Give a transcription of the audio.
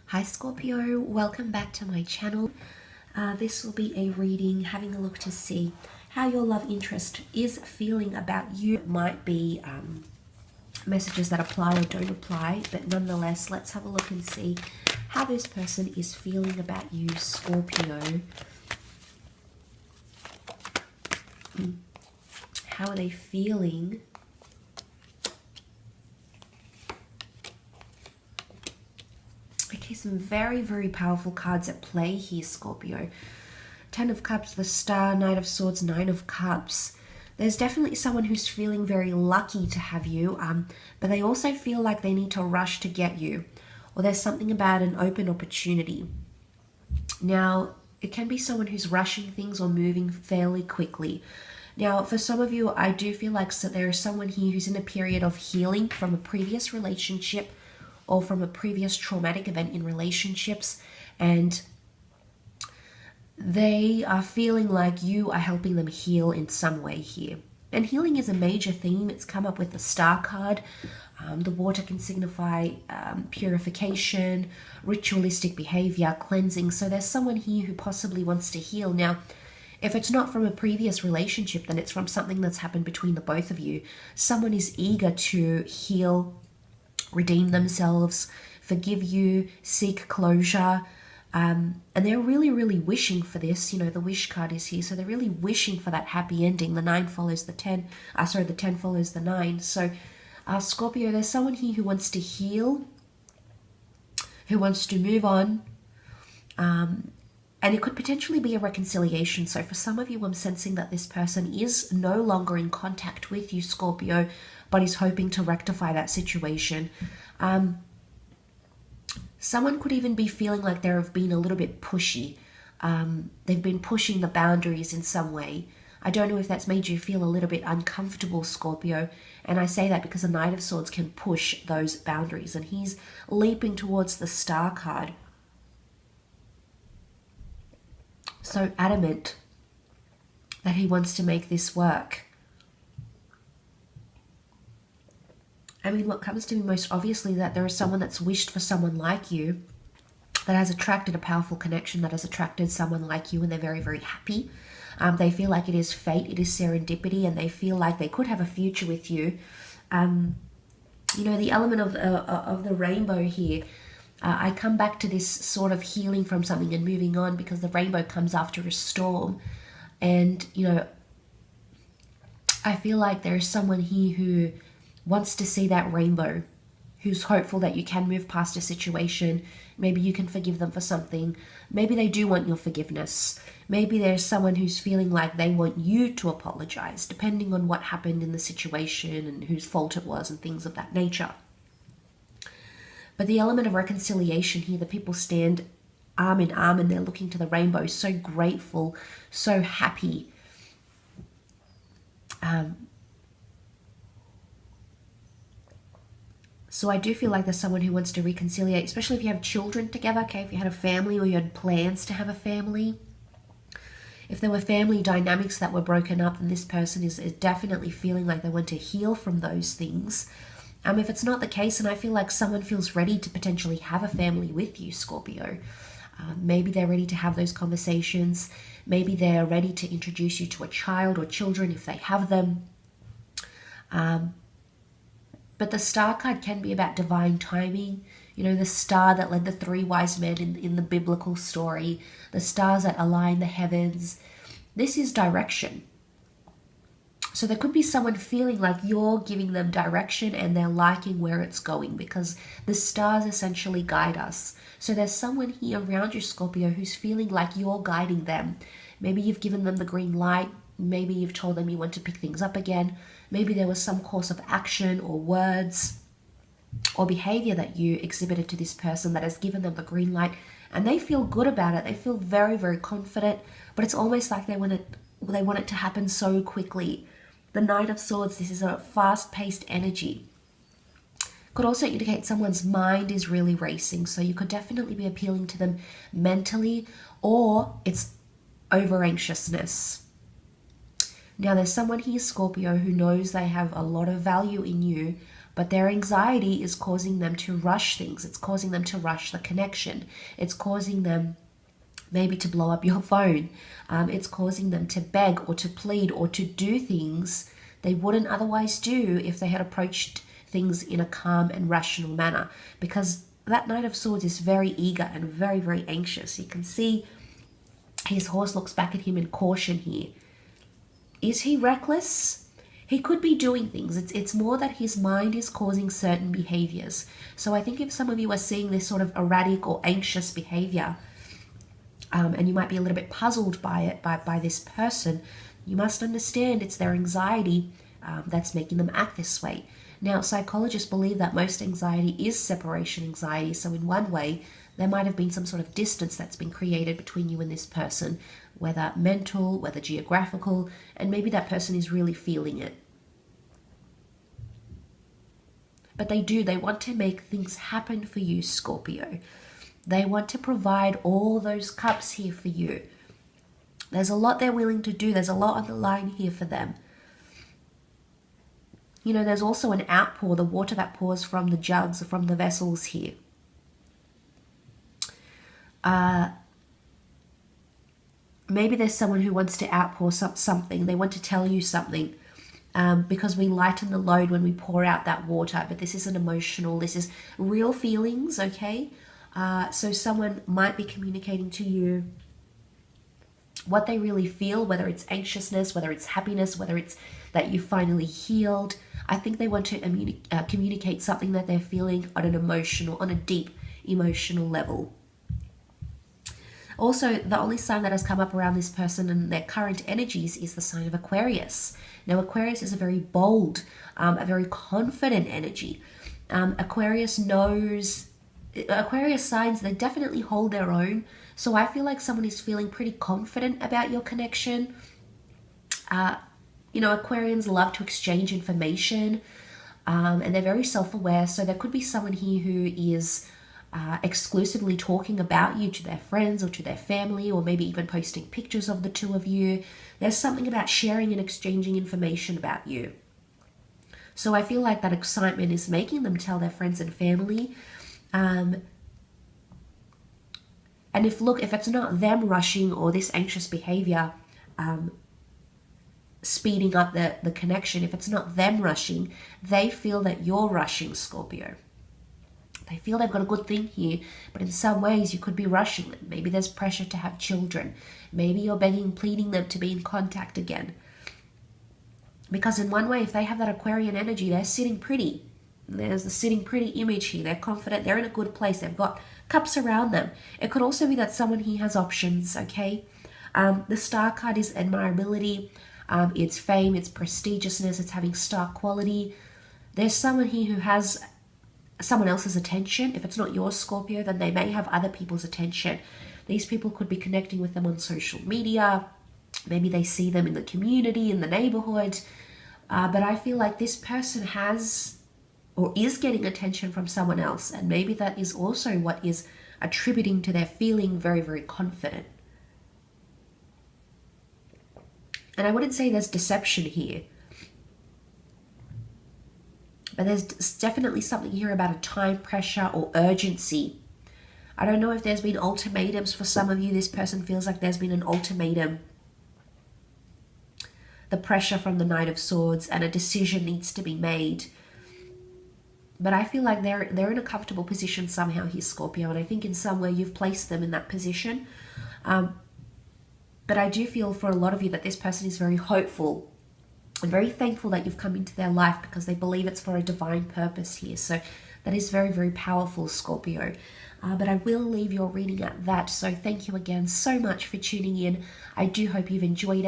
Hi Scorpio, welcome back to my channel. This will be a reading, having a look to see how your love interest is feeling about you. It might be messages that apply or don't apply, but nonetheless, let's have a look and see how this person is feeling about you, Scorpio. How are they feeling? Okay, some very, very powerful cards at play here, Scorpio. 10 of Cups, the Star, Knight of Swords, 9 of Cups. There's definitely someone who's feeling very lucky to have you, but they also feel like they need to rush to get you. Or there's something about an open opportunity. Now, it can be someone who's rushing things or moving fairly quickly. Now, for some of you, I do feel like there is someone here who's in a period of healing from a previous relationship or from a previous traumatic event in relationships, and they are feeling like you are helping them heal in some way here. And healing is a major theme. It's come up with the Star card. The water can signify purification, ritualistic behavior, cleansing. So there's someone here who possibly wants to heal. Now, if it's not from a previous relationship, then it's from something that's happened between the both of you. Someone is eager to heal, redeem themselves, forgive you, seek closure. And they're really, really wishing for this. You know, the wish card is here. So they're really wishing for that happy ending. The 9 follows the 10. The 10 follows the 9. So Scorpio, there's someone here who wants to heal, who wants to move on. And it could potentially be a reconciliation. So for some of you, I'm sensing that this person is no longer in contact with you, Scorpio, but is hoping to rectify that situation. Someone could even be feeling like they've been a little bit pushy. They've been pushing the boundaries in some way. I don't know if that's made you feel a little bit uncomfortable, Scorpio. And I say that because the Knight of Swords can push those boundaries. And he's leaping towards the Star card. So adamant that he wants to make this work. I mean, what comes to me most obviously that there is someone that's wished for someone like you, that has attracted a powerful connection, that has attracted someone like you, and they're very, very happy. They feel like it is fate, it is serendipity, and they feel like they could have a future with you. You know, the element of the rainbow here, I come back to this sort of healing from something and moving on, because the rainbow comes after a storm. And, you know, I feel like there is someone here who wants to see that rainbow, who's hopeful that you can move past a situation. Maybe you can forgive them for something. Maybe they do want your forgiveness. Maybe there's someone who's feeling like they want you to apologize, depending on what happened in the situation and whose fault it was and things of that nature. But the element of reconciliation here, the people stand arm in arm and they're looking to the rainbow, so grateful, so happy. So I do feel like there's someone who wants to reconciliate, especially if you have children together, okay? If you had a family or you had plans to have a family. If there were family dynamics that were broken up, then this person is definitely feeling like they want to heal from those things. If it's not the case, and I feel like someone feels ready to potentially have a family with you, Scorpio. Maybe they're ready to have those conversations. Maybe they're ready to introduce you to a child or children if they have them. But the Star card can be about divine timing. You know, the star that led the 3 wise men in the biblical story. The stars that align the heavens. This is direction. So there could be someone feeling like you're giving them direction and they're liking where it's going, because the stars essentially guide us. So there's someone here around you, Scorpio, who's feeling like you're guiding them. Maybe you've given them the green light. Maybe you've told them you want to pick things up again. Maybe there was some course of action or words or behavior that you exhibited to this person that has given them the green light, and they feel good about it. They feel very, very confident, but it's almost like they want it to happen so quickly. The Knight of Swords, this is a fast-paced energy. Could also indicate someone's mind is really racing, so you could definitely be appealing to them mentally, or it's over-anxiousness. Now, there's someone here, Scorpio, who knows they have a lot of value in you, But their anxiety is causing them to rush things. It's causing them to rush the connection. It's causing them maybe to blow up your phone. It's causing them to beg or to plead or to do things they wouldn't otherwise do if they had approached things in a calm and rational manner. Because that Knight of Swords is very eager and very, very anxious. You can see his horse looks back at him in caution here. Is he reckless? He could be doing things. It's more that his mind is causing certain behaviors. So I think if some of you are seeing this sort of erratic or anxious behavior, and you might be a little bit puzzled by it, by this person, you must understand it's their anxiety that's making them act this way. Now, psychologists believe that most anxiety is separation anxiety. So in one way, there might have been some sort of distance that's been created between you and this person, whether mental, whether geographical, and maybe that person is really feeling it. But they want to make things happen for you, Scorpio. They want to provide all those cups here for you. There's a lot they're willing to do. There's a lot on the line here for them. You know, there's also an outpour, the water that pours from the jugs, from the vessels here. Maybe there's someone who wants to outpour something. They want to tell you something. Because we lighten the load when we pour out that water. But this isn't emotional. This is real feelings, okay? So someone might be communicating to you what they really feel, whether it's anxiousness, whether it's happiness, whether it's that you finally healed. I think they want to communicate something that they're feeling on a deep emotional level. Also, the only sign that has come up around this person and their current energies is the sign of Aquarius. Now, Aquarius is a very bold, a very confident energy. Aquarius signs, they definitely hold their own. So I feel like someone is feeling pretty confident about your connection. You know, Aquarians love to exchange information, and they're very self-aware. So there could be someone here who is exclusively talking about you to their friends or to their family, or maybe even posting pictures of the two of you. There's something about sharing and exchanging information about you. So I feel like that excitement is making them tell their friends and family. And if it's not them rushing or this anxious behavior speeding up the connection, if it's not them rushing, they feel that you're rushing, Scorpio. They feel they've got a good thing here, but in some ways you could be rushing them. Maybe there's pressure to have children. Maybe you're begging, pleading them to be in contact again. Because in one way, if they have that Aquarian energy, they're sitting pretty. There's the sitting pretty image here. They're confident. They're in a good place. They've got cups around them. It could also be that someone here has options, okay? The star card is admirability. It's fame. It's prestigiousness. It's having star quality. There's someone here who has someone else's attention. If it's not your Scorpio, then they may have other people's attention. These people could be connecting with them on social media. Maybe they see them in the community, in the neighborhood. But I feel like this person has or is getting attention from someone else. And maybe that is also what is attributing to their feeling very, very confident. And I wouldn't say there's deception here. But there's definitely something here about a time pressure or urgency. I don't know if there's been ultimatums for some of you. This person feels like there's been an ultimatum. The pressure from the Knight of Swords, and a decision needs to be made. But I feel like they're in a comfortable position somehow here, Scorpio. And I think in some way you've placed them in that position. But I do feel for a lot of you that this person is very hopeful. I'm very thankful that you've come into their life because they believe it's for a divine purpose here. So that is very, very powerful, Scorpio. But I will leave your reading at that. So thank you again so much for tuning in. I do hope you've enjoyed it.